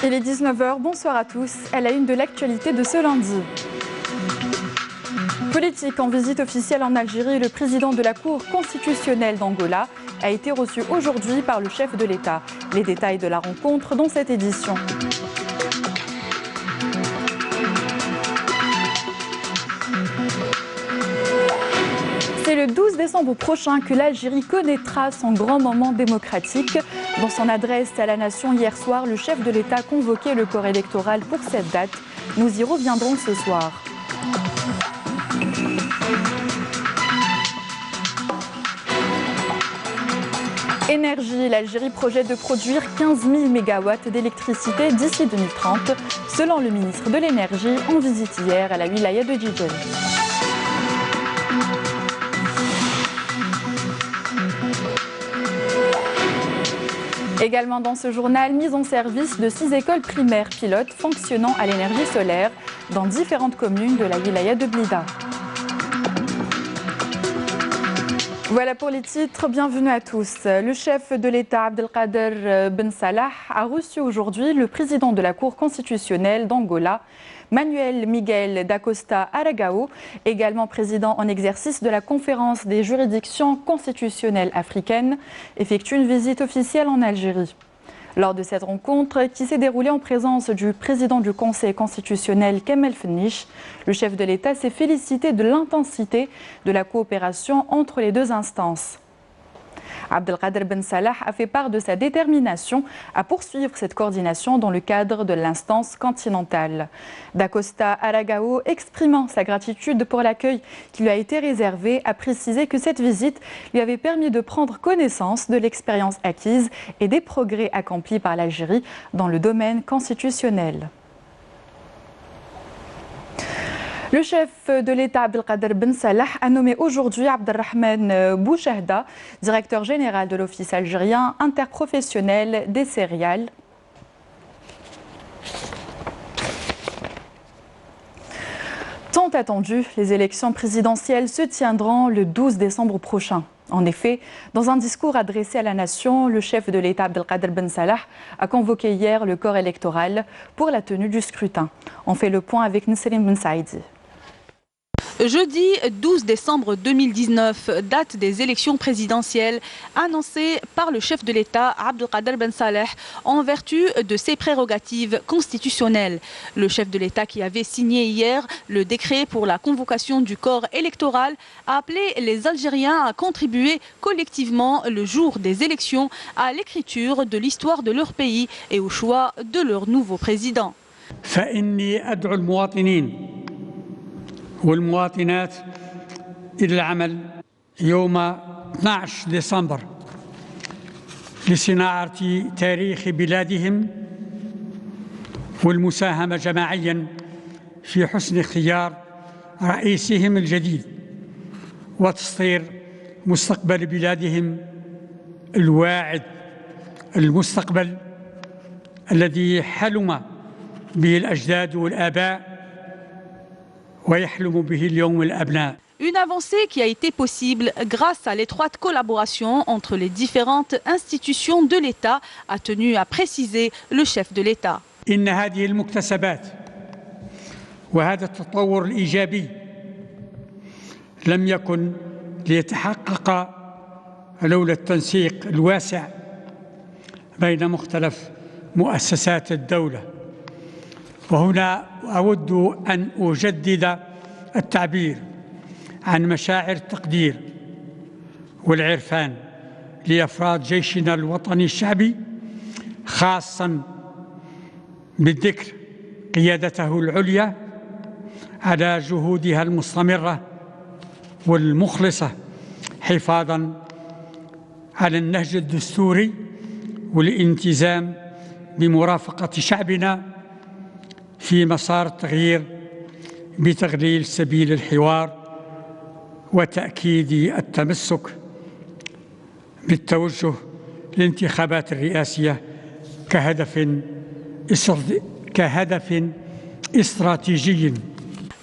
Il est 19h, bonsoir à tous. À la une de l'actualité de ce lundi. Politique en visite officielle en Algérie, le président de la Cour constitutionnelle d'Angola a été reçu aujourd'hui par le chef de l'État. Les détails de la rencontre dans cette édition. C'est le 12 décembre prochain que l'Algérie connaîtra son grand moment démocratique. Dans son adresse à la nation hier soir, le chef de l'État convoquait le corps électoral pour cette date. Nous y reviendrons ce soir. Énergie, l'Algérie projette de produire 15 000 MW d'électricité d'ici 2030, selon le ministre de l'Énergie en visite hier à la wilaya de Djidjel. Également dans ce journal, mise en service de 6 écoles primaires pilotes fonctionnant à l'énergie solaire dans différentes communes de la wilaya de Blida. Voilà pour les titres, bienvenue à tous. Le chef de l'État, Abdelkader Ben Salah, a reçu aujourd'hui le président de la Cour constitutionnelle d'Angola, Manuel Miguel da Costa Aragao, également président en exercice de la Conférence des juridictions constitutionnelles africaines, effectue une visite officielle en Algérie. Lors de cette rencontre, qui s'est déroulée en présence du président du Conseil constitutionnel Kamel Fenich, le chef de l'État s'est félicité de l'intensité de la coopération entre les deux instances. Abdelkader Ben Salah a fait part de sa détermination à poursuivre cette coordination dans le cadre de l'instance continentale. Da Costa Aragao, exprimant sa gratitude pour l'accueil qui lui a été réservé, a précisé que cette visite lui avait permis de prendre connaissance de l'expérience acquise et des progrès accomplis par l'Algérie dans le domaine constitutionnel. Le chef de l'État, Abdelkader Ben Salah, a nommé aujourd'hui Abdelrahman Bouchahda, directeur général de l'Office algérien interprofessionnel des céréales. Tant attendu, les élections présidentielles se tiendront le 12 décembre prochain. En effet, dans un discours adressé à la nation, le chef de l'État, Abdelkader Ben Salah, a convoqué hier le corps électoral pour la tenue du scrutin. On fait le point avec Nesrine Ben Saïdi. Jeudi 12 décembre 2019, date des élections présidentielles annoncée par le chef de l'État Abdelkader Ben Salah en vertu de ses prérogatives constitutionnelles. Le chef de l'État qui avait signé hier le décret pour la convocation du corps électoral a appelé les Algériens à contribuer collectivement le jour des élections à l'écriture de l'histoire de leur pays et au choix de leur nouveau président. والمواطنات إلى العمل يوم 12 ديسمبر لصناعة تاريخ بلادهم والمساهمة جماعيا في حسن اختيار رئيسهم الجديد وتسطير مستقبل بلادهم الواعد، المستقبل الذي حلم به الأجداد والآباء. Une avancée qui a été possible grâce à l'étroite collaboration entre les différentes institutions de l'État, a tenu à préciser le chef de l'État. إن هذه المكتسبات وهذا التطور الإيجابي لم يكن ليتحقق لولا التنسيق الواسع بين مختلف مؤسسات الدولة. وهنا أود أن أجدد التعبير عن مشاعر التقدير والعرفان لأفراد جيشنا الوطني الشعبي، خاصة بالذكر قيادته العليا على جهودها المستمرة والمخلصة حفاظا على النهج الدستوري والالتزام بمرافقة شعبنا في مسار التغيير بتغليل سبيل الحوار وتأكيد التمسك بالتوجه للانتخابات الرئاسية كهدف استراتيجي.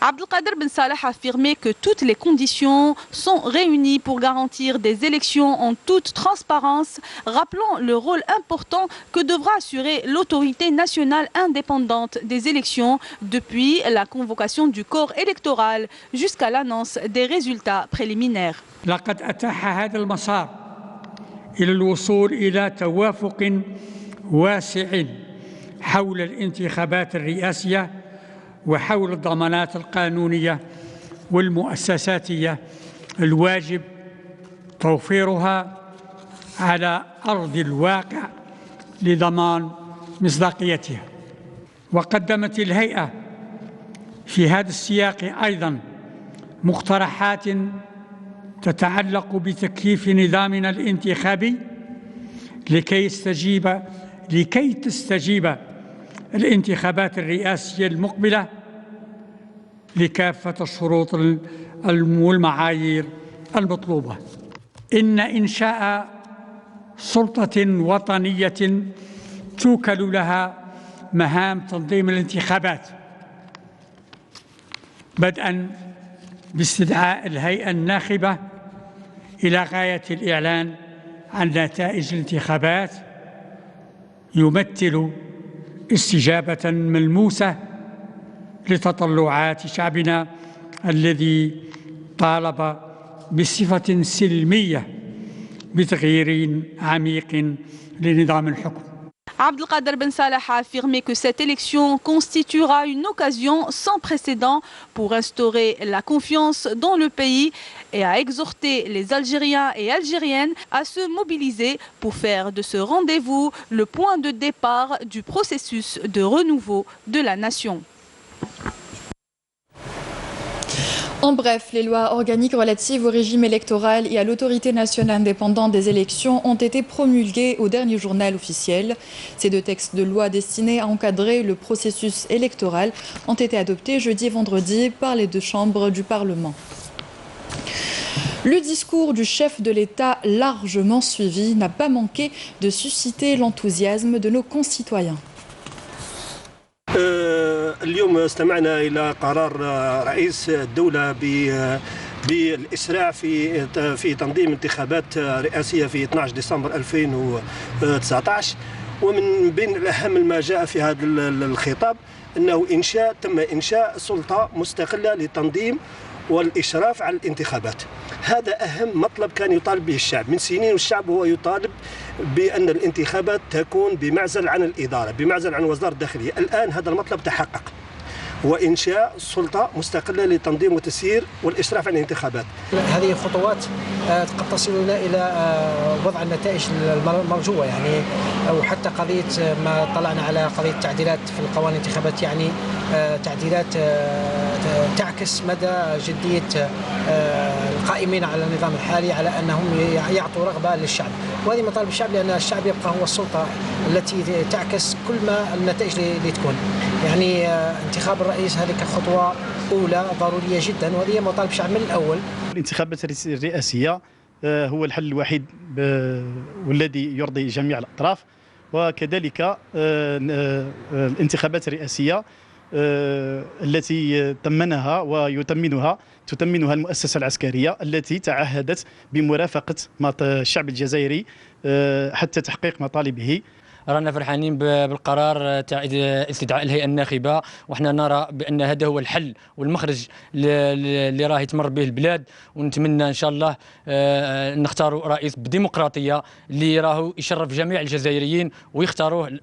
Abdelkader Ben Salah a affirmé que toutes les conditions sont réunies pour garantir des élections en toute transparence, rappelant le rôle important que devra assurer l'autorité nationale indépendante des élections depuis la convocation du corps électoral jusqu'à l'annonce des résultats préliminaires. لقد أتاح هذا المسار إلى الوصول إلى توافق واسع حول الانتخابات الرئاسية وحول الضمانات القانونية والمؤسساتية الواجب توفيرها على أرض الواقع لضمان مصداقيتها. وقدمت الهيئة في هذا السياق أيضاً مقترحات تتعلق بتكييف نظامنا الانتخابي لكي تستجيب الانتخابات الرئاسية المقبلة لكافة الشروط والمعايير المطلوبة. إن إنشاء سلطة وطنية توكل لها مهام تنظيم الانتخابات بدءاً باستدعاء الهيئة الناخبة إلى غاية الإعلان عن نتائج الانتخابات يمثل استجابة ملموسة لتطلعات شعبنا الذي طالب بصفة سلمية بتغيير عميق لنظام الحكم. Abdelkader Ben Salah a affirmé que cette élection constituera une occasion sans précédent pour instaurer la confiance dans le pays et a exhorté les Algériens et Algériennes à se mobiliser pour faire de ce rendez-vous le point de départ du processus de renouveau de la nation. En bref, les lois organiques relatives au régime électoral et à l'autorité nationale indépendante des élections ont été promulguées au dernier journal officiel. Ces deux textes de loi destinés à encadrer le processus électoral ont été adoptés jeudi et vendredi par les deux chambres du Parlement. Le discours du chef de l'État, largement suivi, n'a pas manqué de susciter l'enthousiasme de nos concitoyens. اليوم استمعنا إلى قرار رئيس الدولة بالإسراع في تنظيم انتخابات رئاسية في 12 ديسمبر 2019 ومن بين أهم ما جاء في هذا الخطاب أنه تم إنشاء سلطة مستقلة لتنظيم والإشراف على الانتخابات. هذا أهم مطلب كان يطالب به الشعب من سنين، والشعب هو يطالب بأن الانتخابات تكون بمعزل عن الإدارة، بمعزل عن وزارة الداخلية. الآن هذا المطلب تحقق، وإنشاء سلطة مستقلة لتنظيم وتسيير والإشراف على الانتخابات. هذه الخطوات قد تصلنا إلى وضع النتائج المرجوة، يعني وحتى قضية ما طلعنا على قضية تعديلات في القوانين الانتخابات، يعني تعديلات تعكس مدى جدية القائمين على النظام الحالي على أنهم يعطوا رغبة للشعب، وهذه مطالب الشعب، لأن الشعب يبقى هو السلطة التي تعكس كل ما النتائج اللي تكون. يعني انتخاب الرئيس هذه كخطوة أولى ضرورية جدا، وهذه مطالب الشعب من الأول. الانتخابات الرئاسية هو الحل الوحيد والذي يرضي جميع الأطراف، وكذلك الانتخابات الرئاسية التي تتمنها المؤسسة العسكرية التي تعهدت بمرافقة الشعب الجزائري حتى تحقيق مطالبه. رانا فرحانين بالقرار تاع استدعاء الهيئة الناخبة، وحنا نرى بأن هذا هو الحل والمخرج اللي راهي تمر به البلاد، ونتمنى إن شاء الله نختاروا رئيس بديمقراطية اللي راهو يشرف جميع الجزائريين ويختاروه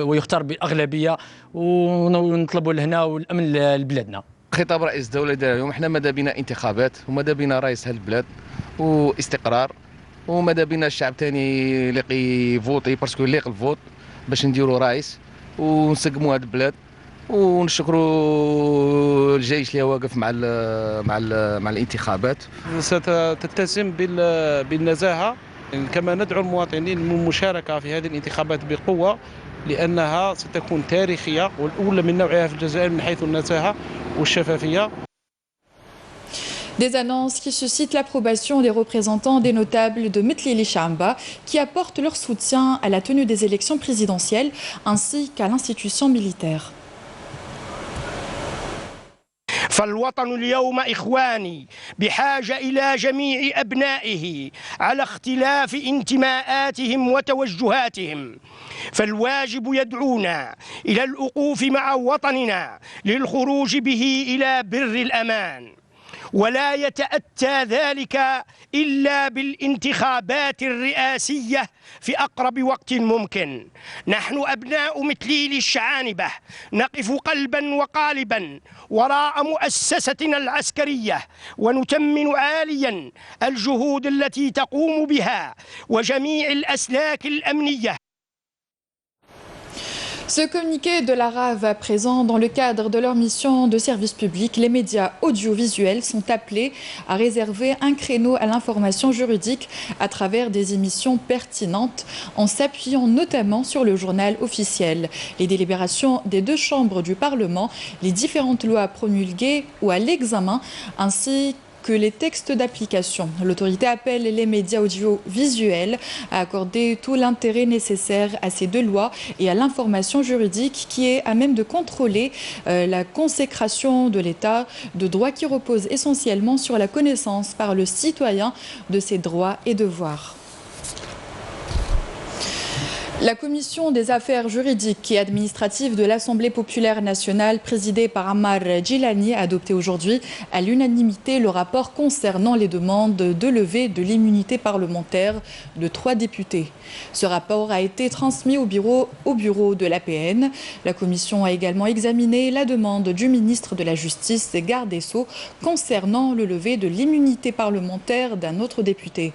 ويختار بأغلبية، ونطلبوا الهنا والأمن لبلادنا. خطاب رئيس الدولة دار اليوم، احنا ماذا بينا انتخابات وماذا بينا رئيس هالبلاد واستقرار، وماذا بينا الشعب ثاني يلاقي فوتي باسكو يليق الفوت باش نديروا رئيس ونسقموا هذه البلاد، ونشكروا الجيش اللي واقف مع الانتخابات. ستتسم بالنزاهة، كما ندعو المواطنين للمشاركة في هذه الانتخابات بقوة، لأنها ستكون تاريخية والأولى من نوعها في الجزائر من حيث النزاهة والشفافية. Des annonces qui suscitent l'approbation des représentants des notables de Metlili Chamba qui apportent leur soutien à la tenue des élections présidentielles ainsi qu'à l'institution militaire. فالوطن اليوم إخواني بحاجة إلى جميع أبنائه على اختلاف انتماءاتهم وتوجهاتهم، فالواجب يدعونا إلى الوقوف مع وطننا للخروج به إلى بر الأمان، ولا يتأتى ذلك إلا بالانتخابات الرئاسية في أقرب وقت ممكن. نحن أبناء مثليل الشعانبة نقف قلبا وقالبا وراء مؤسستنا العسكرية، ونتمن عاليا الجهود التي تقوم بها وجميع الأسلاك الأمنية. Ce communiqué de l'ARAV à présent, dans le cadre de leur mission de service public, les médias audiovisuels sont appelés à réserver un créneau à l'information juridique à travers des émissions pertinentes, en s'appuyant notamment sur le journal officiel, les délibérations des deux chambres du Parlement, les différentes lois promulguées ou à l'examen, ainsi que les textes d'application. L'autorité appelle les médias audiovisuels à accorder tout l'intérêt nécessaire à ces deux lois et à l'information juridique qui est à même de contrôler la consécration de l'État, de droits qui reposent essentiellement sur la connaissance par le citoyen de ses droits et devoirs. La commission des affaires juridiques et administratives de l'Assemblée populaire nationale, présidée par Ammar Djilani, a adopté aujourd'hui à l'unanimité le rapport concernant les demandes de levée de l'immunité parlementaire de 3 députés. Ce rapport a été transmis au bureau de l'APN. La commission a également examiné la demande du ministre de la Justice et garde des Sceaux concernant le lever de l'immunité parlementaire d'un autre député.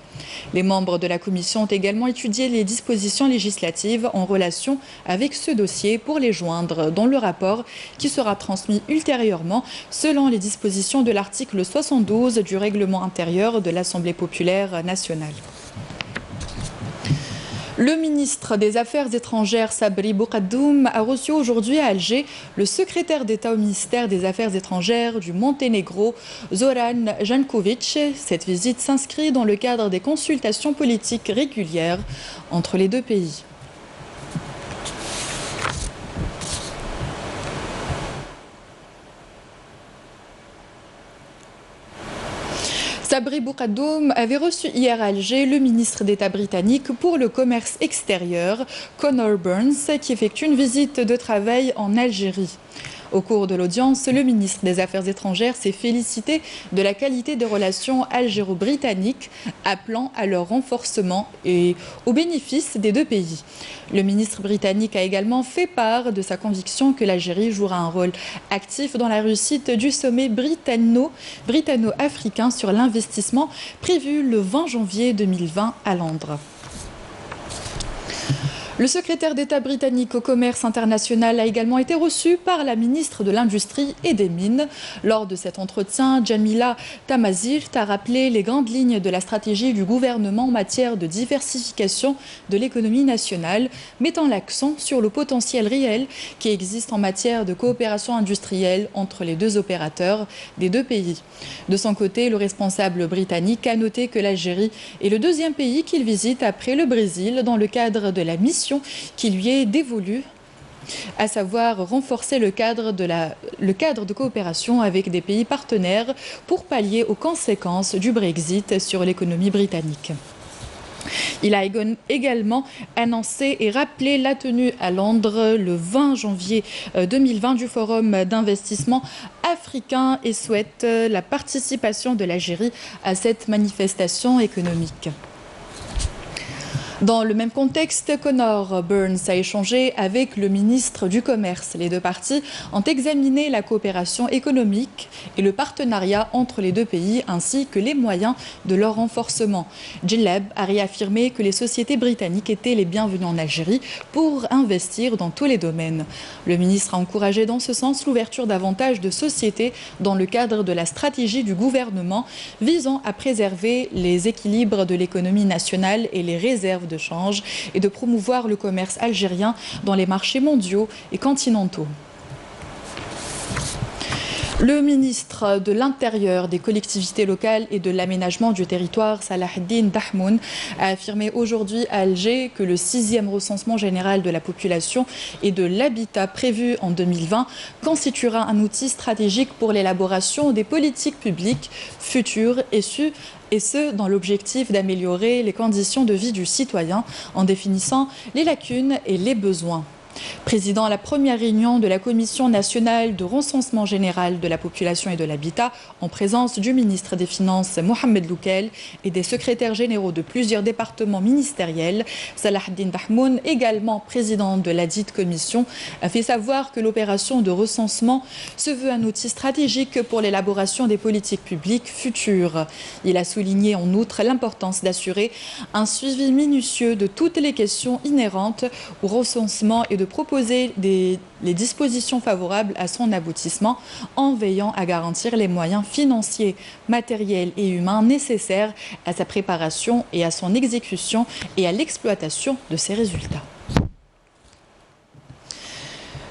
Les membres de la commission ont également étudié les dispositions législatives en relation avec ce dossier pour les joindre dans le rapport qui sera transmis ultérieurement selon les dispositions de l'article 72 du règlement intérieur de l'Assemblée populaire nationale. Le ministre des Affaires étrangères, Sabri Boukaddoum, a reçu aujourd'hui à Alger le secrétaire d'État au ministère des Affaires étrangères du Monténégro, Zoran Jankovic. Cette visite s'inscrit dans le cadre des consultations politiques régulières entre les deux pays. Sabri Boukaddoum avait reçu hier à Alger le ministre d'État britannique pour le commerce extérieur, Conor Burns, qui effectue une visite de travail en Algérie. Au cours de l'audience, le ministre des Affaires étrangères s'est félicité de la qualité des relations algéro-britanniques, appelant à leur renforcement et au bénéfice des deux pays. Le ministre britannique a également fait part de sa conviction que l'Algérie jouera un rôle actif dans la réussite du sommet britanno-africain sur l'investissement prévu le 20 janvier 2020 à Londres. Le secrétaire d'État britannique au commerce international a également été reçu par la ministre de l'Industrie et des Mines. Lors de cet entretien, Jamila Tamazirt a rappelé les grandes lignes de la stratégie du gouvernement en matière de diversification de l'économie nationale, mettant l'accent sur le potentiel réel qui existe en matière de coopération industrielle entre les deux opérateurs des deux pays. De son côté, le responsable britannique a noté que l'Algérie est le deuxième pays qu'il visite après le Brésil dans le cadre de la mission qui lui est dévolue, à savoir renforcer le cadre de coopération avec des pays partenaires pour pallier aux conséquences du Brexit sur l'économie britannique. Il a également annoncé et rappelé la tenue à Londres le 20 janvier 2020 du Forum d'investissement africain et souhaite la participation de l'Algérie à cette manifestation économique. Dans le même contexte, Conor Burns a échangé avec le ministre du Commerce. Les deux parties ont examiné la coopération économique et le partenariat entre les deux pays ainsi que les moyens de leur renforcement. Djellab a réaffirmé que les sociétés britanniques étaient les bienvenues en Algérie pour investir dans tous les domaines. Le ministre a encouragé dans ce sens l'ouverture davantage de sociétés dans le cadre de la stratégie du gouvernement visant à préserver les équilibres de l'économie nationale et les réserves de change et de promouvoir le commerce algérien dans les marchés mondiaux et continentaux. Le ministre de l'Intérieur, des collectivités locales et de l'aménagement du territoire, Salah Eddine Dahmoun, a affirmé aujourd'hui à Alger que le 6e recensement général de la population et de l'habitat prévu en 2020 constituera un outil stratégique pour l'élaboration des politiques publiques futures et ce, dans l'objectif d'améliorer les conditions de vie du citoyen en définissant les lacunes et les besoins. Présidant à la première réunion de la Commission nationale de recensement général de la population et de l'habitat, en présence du ministre des Finances Mohamed Loukel et des secrétaires généraux de plusieurs départements ministériels, Salah Eddine Dahmoun, également président de la dite commission, a fait savoir que l'opération de recensement se veut un outil stratégique pour l'élaboration des politiques publiques futures. Il a souligné en outre l'importance d'assurer un suivi minutieux de toutes les questions inhérentes au recensement et de proposer les dispositions favorables à son aboutissement en veillant à garantir les moyens financiers, matériels et humains nécessaires à sa préparation et à son exécution et à l'exploitation de ses résultats.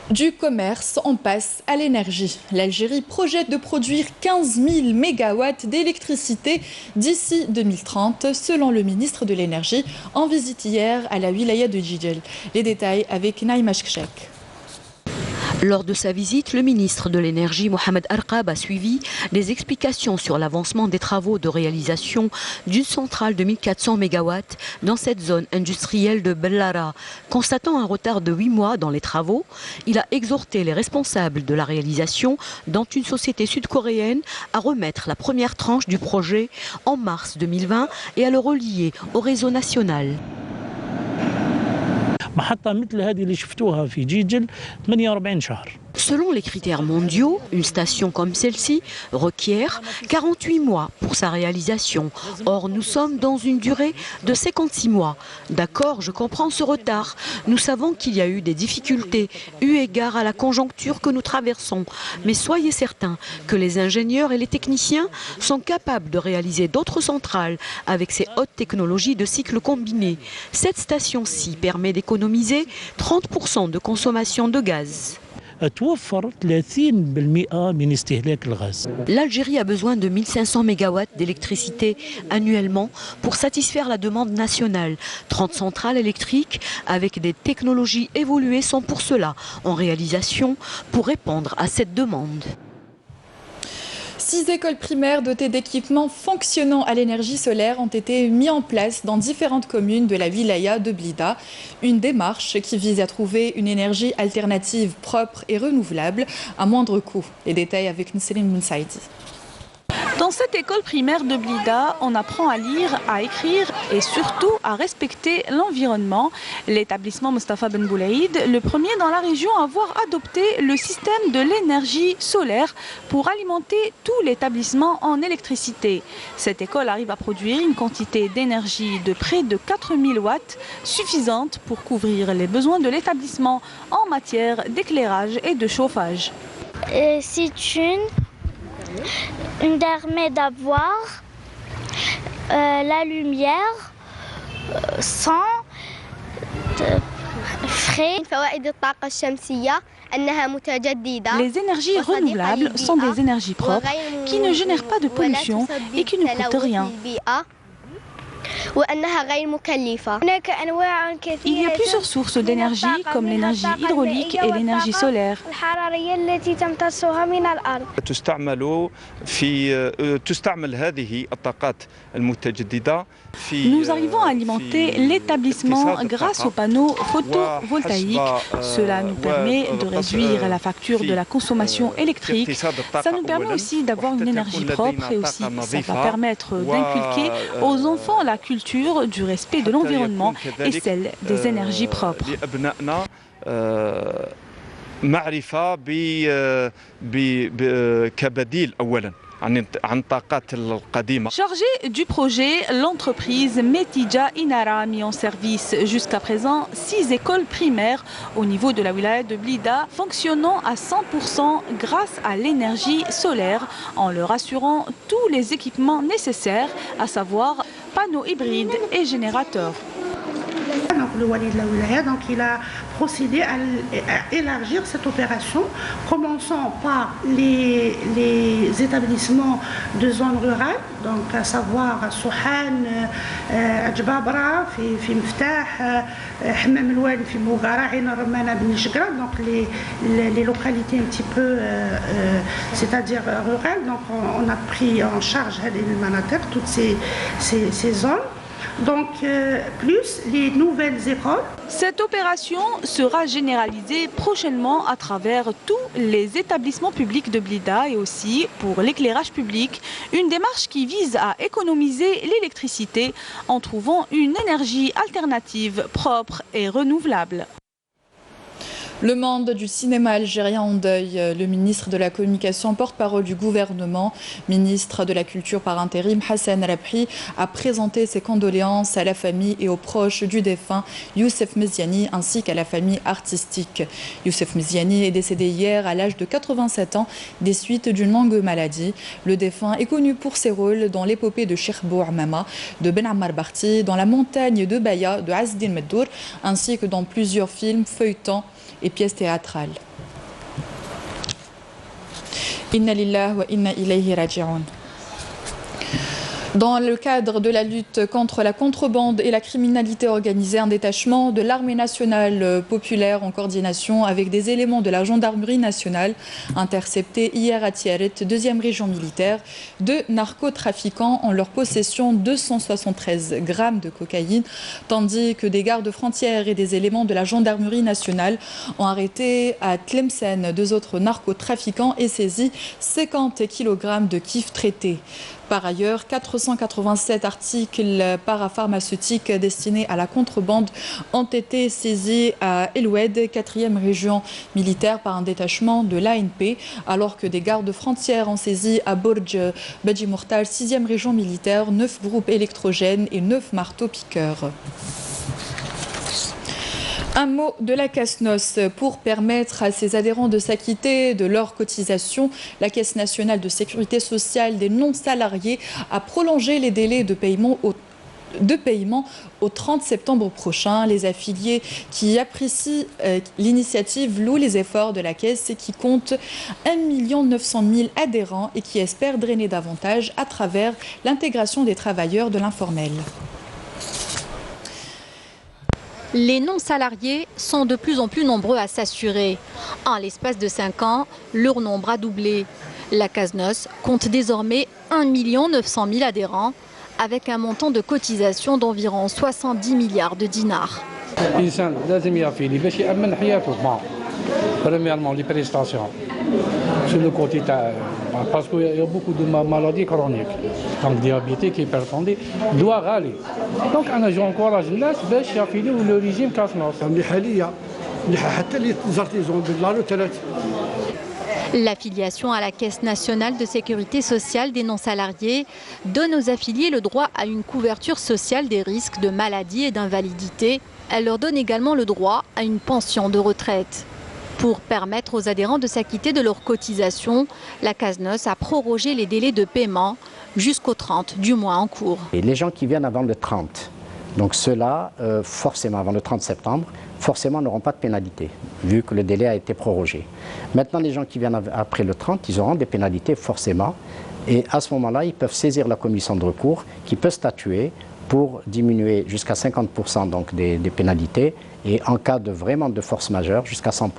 Du commerce, on passe à l'énergie. L'Algérie projette de produire 15 000 mégawatts d'électricité d'ici 2030, selon le ministre de l'Énergie, en visite hier à la wilaya de Jidjel. Les détails avec Naïma Chkchek. Lors de sa visite, le ministre de l'Énergie, Mohamed Arqab, a suivi des explications sur l'avancement des travaux de réalisation d'une centrale de 1400 MW dans cette zone industrielle de Bellara. Constatant un retard de 8 mois dans les travaux, il a exhorté les responsables de la réalisation, dont une société sud-coréenne, à remettre la première tranche du projet en mars 2020 et à le relier au réseau national. محطة مثل هذه اللي شفتوها في جيجل 48 شهر. Selon les critères mondiaux, une station comme celle-ci requiert 48 mois pour sa réalisation. Or, nous sommes dans une durée de 56 mois. D'accord, je comprends ce retard. Nous savons qu'il y a eu des difficultés, eu égard à la conjoncture que nous traversons. Mais soyez certains que les ingénieurs et les techniciens sont capables de réaliser d'autres centrales avec ces hautes technologies de cycle combiné. Cette station-ci permet d'économiser 30% de consommation de gaz. L'Algérie a besoin de 1500 MW d'électricité annuellement pour satisfaire la demande nationale. 30 centrales électriques avec des technologies évoluées sont pour cela en réalisation pour répondre à cette demande. 6 écoles primaires dotées d'équipements fonctionnant à l'énergie solaire ont été mis en place dans différentes communes de la wilaya de Blida. Une démarche qui vise à trouver une énergie alternative propre et renouvelable à moindre coût. Les détails avec Nesseline Mounsaïdi. Dans cette école primaire de Blida, on apprend à lire, à écrire et surtout à respecter l'environnement. L'établissement Mostafa Ben Boulaïd, le premier dans la région à avoir adopté le système de l'énergie solaire pour alimenter tout l'établissement en électricité. Cette école arrive à produire une quantité d'énergie de près de 4000 watts, suffisante pour couvrir les besoins de l'établissement en matière d'éclairage et de chauffage. C'est une permet d'avoir la lumière sans frais. Les énergies renouvelables sont des énergies propres qui ne génèrent pas de pollution et qui ne coûtent rien. Il y a plusieurs sources d'énergie comme l'énergie hydraulique et l'énergie solaire. Nous arrivons à alimenter l'établissement grâce aux panneaux photovoltaïques. Cela nous permet de réduire la facture de la consommation électrique. Ça nous permet aussi d'avoir une énergie propre et aussi ça va permettre d'inculquer aux enfants la culture du respect de l'environnement et celle des énergies propres. Chargée du projet, l'entreprise Metija Inara a mis en service jusqu'à présent 6 écoles primaires au niveau de la wilaya de Blida, fonctionnant à 100% grâce à l'énergie solaire, en leur assurant tous les équipements nécessaires, à savoir panneaux hybrides et générateurs. Le wali de la wilaya, donc il a procéder à élargir cette opération, commençant par les établissements de zones rurales, donc à savoir Souhan, Adjbabra, في مفتاح, حمام الوالد في بوغارة, عين الرمانة بن شقرة, donc les localités un petit peu, c'est-à-dire rurales. Donc on a pris en charge toutes ces zones. Donc, plus les nouvelles écoles. Cette opération sera généralisée prochainement à travers tous les établissements publics de Blida et aussi pour l'éclairage public. Une démarche qui vise à économiser l'électricité en trouvant une énergie alternative propre et renouvelable. Le monde du cinéma algérien en deuil. Le ministre de la Communication, porte-parole du gouvernement, ministre de la Culture par intérim, Hassan Rabhi, a présenté ses condoléances à la famille et aux proches du défunt Youssef Meziani ainsi qu'à la famille artistique. Youssef Meziani est décédé hier à l'âge de 87 ans des suites d'une longue maladie. Le défunt est connu pour ses rôles dans l'épopée de Cheikh Bouarmama, de Ben Ammar Barti, dans La montagne de Baya de Azdin Meddour, ainsi que dans plusieurs films, feuilletons et pièces théâtrales. Inna lillahi wa inna ilayhi raji'un. Dans le cadre de la lutte contre la contrebande et la criminalité organisée, un détachement de l'armée nationale populaire en coordination avec des éléments de la gendarmerie nationale intercepté hier à Tiaret, 2e région militaire, 2 narcotrafiquants en leur possession 273 grammes de cocaïne, tandis que des gardes frontières et des éléments de la gendarmerie nationale ont arrêté à Tlemcen 2 autres narcotrafiquants et saisi 50 kg de kiff traité. Par ailleurs, 487 articles parapharmaceutiques destinés à la contrebande ont été saisis à Eloued, 4e région militaire, par un détachement de l'ANP, alors que des gardes frontières ont saisi à Bourj Badji Mourtal, 6e région militaire, 9 groupes électrogènes et 9 marteaux-piqueurs. Un mot de la CASNOS. Pour permettre à ses adhérents de s'acquitter de leurs cotisations, la Caisse nationale de sécurité sociale des non-salariés a prolongé les délais de paiement au 30 septembre prochain. Les affiliés qui apprécient l'initiative louent les efforts de la Caisse qui compte 1 900 000 adhérents et qui espère drainer davantage à travers l'intégration des travailleurs de l'informel. Les non-salariés sont de plus en plus nombreux à s'assurer. En l'espace de 5 ans, leur nombre a doublé. La CASNOS compte désormais 1 900 000 adhérents, avec un montant de cotisation d'environ 70 milliards de dinars. Premièrement, les prestations. Sur le côté, parce qu'il y a beaucoup de maladies chroniques. Donc, diabétique, hypertendu, doit aller. Donc, j'encourage les gens à affilier le régime CASNOS. L'affiliation à la Caisse nationale de sécurité sociale des non-salariés donne aux affiliés le droit à une couverture sociale des risques de maladie et d'invalidité. Elle leur donne également le droit à une pension de retraite. Pour permettre aux adhérents de s'acquitter de leurs cotisations, la CASNOS a prorogé les délais de paiement jusqu'au 30 du mois en cours. Et les gens qui viennent avant le 30, donc ceux-là, forcément avant le 30 septembre, forcément n'auront pas de pénalité, vu que le délai a été prorogé. Maintenant, les gens qui viennent après le 30, ils auront des pénalités forcément. Et à ce moment-là, ils peuvent saisir la commission de recours qui peut statuer pour diminuer jusqu'à 50% donc des pénalités et en cas de vraiment de force majeure jusqu'à 100%.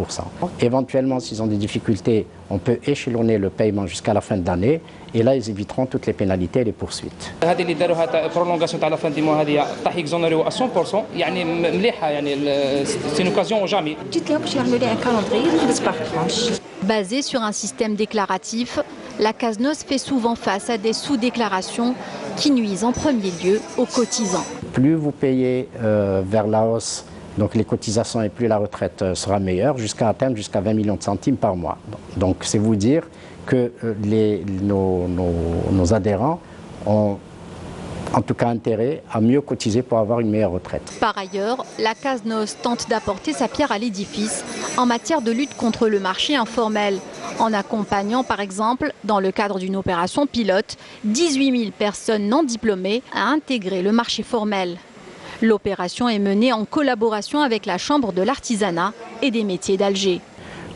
Éventuellement, s'ils ont des difficultés, on peut échelonner le paiement jusqu'à la fin de l'année et là, ils éviteront toutes les pénalités et les poursuites. prolongation à la fin du mois, exonéré à 100%, c'est une occasion jamais. Basée sur un système déclaratif, la CASNOS fait souvent face à des sous-déclarations qui nuisent en premier lieu aux cotisants. Plus vous payez vers la hausse, donc les cotisations et plus la retraite sera meilleure, jusqu'à atteindre jusqu'à 20 millions de centimes par mois. Donc c'est vous dire que nos adhérents ont en tout cas intérêt à mieux cotiser pour avoir une meilleure retraite. Par ailleurs, la CASNOS tente d'apporter sa pierre à l'édifice en matière de lutte contre le marché informel, en accompagnant par exemple, dans le cadre d'une opération pilote, 18 000 personnes non diplômées à intégrer le marché formel. L'opération est menée en collaboration avec la Chambre de l'artisanat et des métiers d'Alger.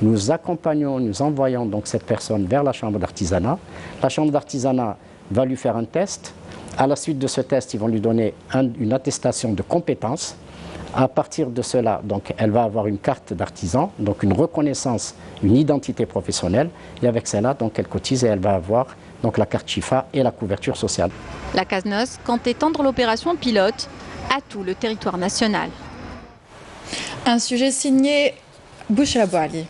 Nous accompagnons, nous envoyons donc cette personne vers la chambre d'artisanat. La chambre d'artisanat va lui faire un test. À la suite de ce test, ils vont lui donner une attestation de compétence. À partir de cela, donc, elle va avoir une carte d'artisan, donc une reconnaissance, une identité professionnelle. Et avec cela, donc, elle cotise et elle va avoir donc, la carte Chifa et la couverture sociale. La CASNOS compte étendre l'opération pilote à tout le territoire national. Un sujet signé Bouchra Bouali.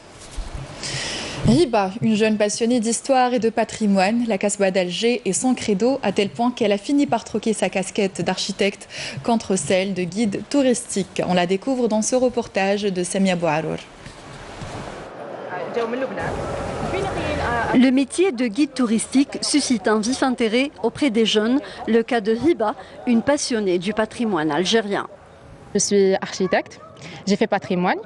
Hiba, une jeune passionnée d'histoire et de patrimoine, la Casbah d'Alger est son credo à tel point qu'elle a fini par troquer sa casquette d'architecte contre celle de guide touristique. On la découvre dans ce reportage de Samia Bouarour. Le métier de guide touristique suscite un vif intérêt auprès des jeunes, le cas de Hiba, une passionnée du patrimoine algérien. Je suis architecte. J'ai fait patrimoine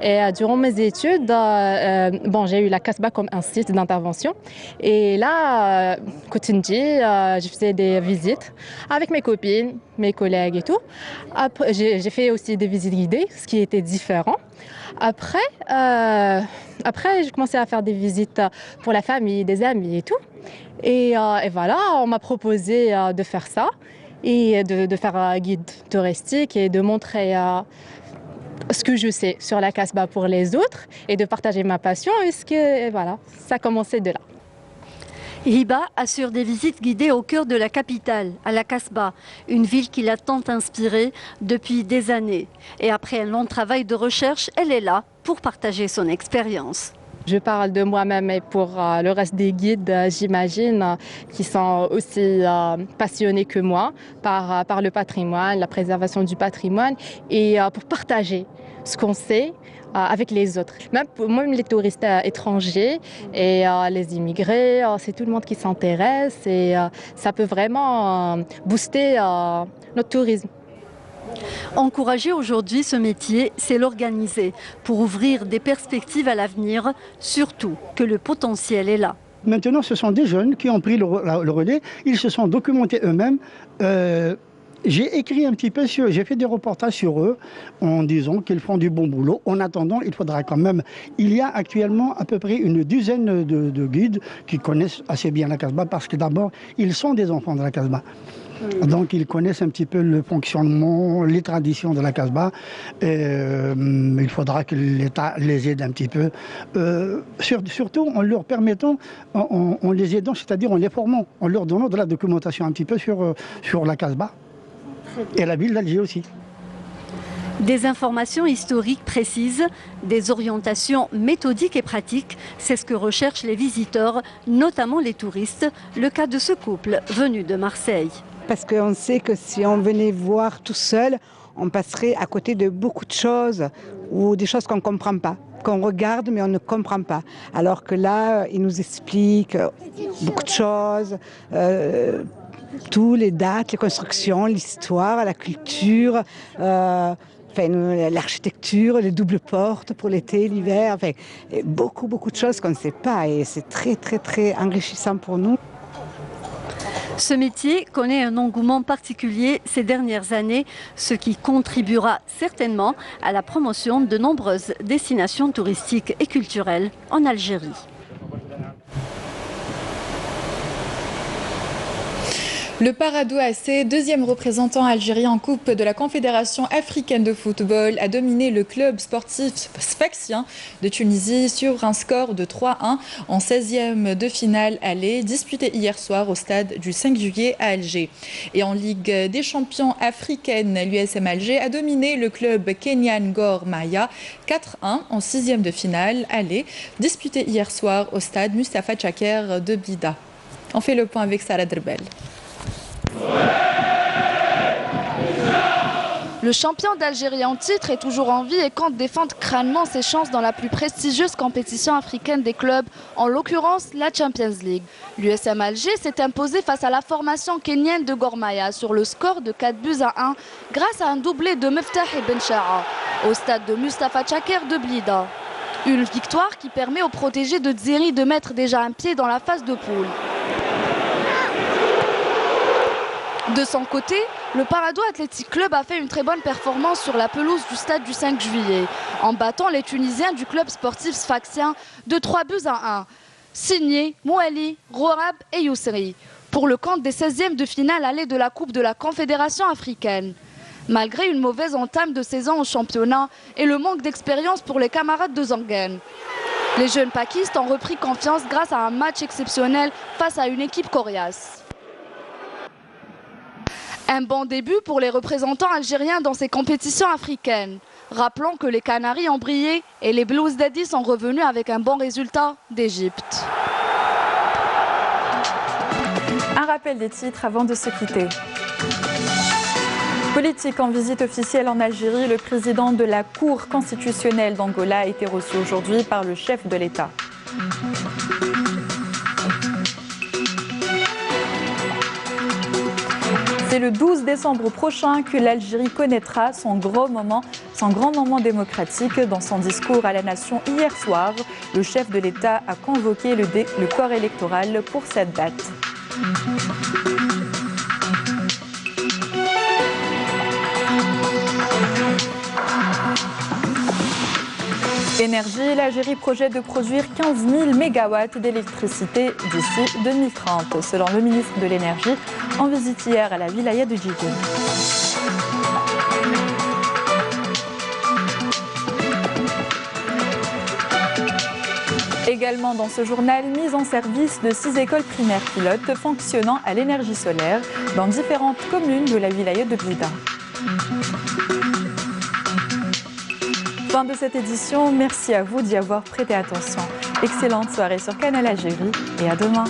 et durant mes études, j'ai eu la Casbah comme un site d'intervention. Et là, Kotindi, je faisais des visites avec mes copines, mes collègues et tout. J'ai fait aussi des visites guidées, ce qui était différent. Après, j'ai commencé à faire des visites pour la famille, des amis et tout. Et voilà, on m'a proposé de faire ça et de faire un guide touristique et de montrer ce que je sais sur la Casbah pour les autres et de partager ma passion. Et voilà, ça a commencé de là. Hiba assure des visites guidées au cœur de la capitale, à la Casbah, une ville qui l'a tant inspirée depuis des années. Et après un long travail de recherche, elle est là pour partager son expérience. Je parle de moi-même et pour le reste des guides, j'imagine, qui sont aussi passionnés que moi par le patrimoine, la préservation du patrimoine et pour partager ce qu'on sait avec les autres. Même les touristes étrangers et les immigrés, c'est tout le monde qui s'intéresse et ça peut vraiment booster notre tourisme. Encourager aujourd'hui ce métier, c'est l'organiser pour ouvrir des perspectives à l'avenir, surtout que le potentiel est là. Maintenant, ce sont des jeunes qui ont pris le relais, ils se sont documentés eux-mêmes. J'ai écrit un petit peu j'ai fait des reportages sur eux en disant qu'ils font du bon boulot. En attendant, il faudra quand même. Il y a actuellement à peu près une dizaine de guides qui connaissent assez bien la Casbah parce que d'abord, ils sont des enfants de la Casbah. Donc ils connaissent un petit peu le fonctionnement, les traditions de la Casbah. Il faudra que l'État les aide un petit peu. Surtout en leur permettant, en les aidant, c'est-à-dire en les formant, en leur donnant de la documentation un petit peu sur la Casbah. Et la ville d'Alger aussi. Des informations historiques précises, des orientations méthodiques et pratiques, c'est ce que recherchent les visiteurs, notamment les touristes, le cas de ce couple venu de Marseille. Parce qu'on sait que si on venait voir tout seul, on passerait à côté de beaucoup de choses ou des choses qu'on ne comprend pas, qu'on regarde mais on ne comprend pas. Alors que là, ils nous expliquent beaucoup de choses, tous les dates, les constructions, l'histoire, la culture, l'architecture, les doubles portes pour l'été, l'hiver, beaucoup de choses qu'on ne sait pas et c'est très très très enrichissant pour nous. Ce métier connaît un engouement particulier ces dernières années, ce qui contribuera certainement à la promotion de nombreuses destinations touristiques et culturelles en Algérie. Le Paradou AC, deuxième représentant algérien en Coupe de la Confédération africaine de football, a dominé le club sportif sfaxien de Tunisie sur un score de 3-1 en 16e de finale aller, disputée hier soir au stade du 5 juillet à Alger. Et en Ligue des champions africaine, l'USM Alger a dominé le club kenyan Gor Mahia 4-1 en 6e de finale aller, disputée hier soir au stade Mustafa Tchaker de Blida. On fait le point avec Sarah Drbel. Le champion d'Algérie en titre est toujours en vie et compte défendre crânement ses chances dans la plus prestigieuse compétition africaine des clubs, en l'occurrence la Champions League. L'USM Alger s'est imposé face à la formation kenyenne de Gor Mahia sur le score de 4-1 grâce à un doublé de Meftah et Bencha'a au stade de Mustafa Tchaker de Blida. Une victoire qui permet aux protégés de Dzeri de mettre déjà un pied dans la phase de poule. De son côté, Le Parado Athletic Club a fait une très bonne performance sur la pelouse du stade du 5 juillet, en battant les Tunisiens du club sportif sfaxien de 3-1. Signé Mouali, Rohab et Yousri, pour le compte des 16e de finale allée de la Coupe de la Confédération africaine. Malgré une mauvaise entame de saison au championnat et le manque d'expérience pour les camarades de Zangen. Les jeunes pakistes ont repris confiance grâce à un match exceptionnel face à une équipe coriace. Un bon début pour les représentants algériens dans ces compétitions africaines. Rappelons que les Canaries ont brillé et les Blues d'Adi sont revenus avec un bon résultat d'Égypte. Un rappel des titres avant de se quitter. Politique en visite officielle en Algérie, le président de la Cour constitutionnelle d'Angola a été reçu aujourd'hui par le chef de l'État. C'est le 12 décembre prochain que l'Algérie connaîtra son grand moment démocratique. Dans son discours à la nation hier soir, le chef de l'État a convoqué le corps électoral pour cette date. Énergie, l'Algérie projette de produire 15 000 MW d'électricité d'ici 2030, selon le ministre de l'Énergie, en visite hier à la wilaya de Djidji. Également dans ce journal, mise en service de 6 écoles primaires pilotes fonctionnant à l'énergie solaire dans différentes communes de la wilaya de Blida. Fin de cette édition, merci à vous d'y avoir prêté attention. Excellente soirée sur Canal Algérie et à demain.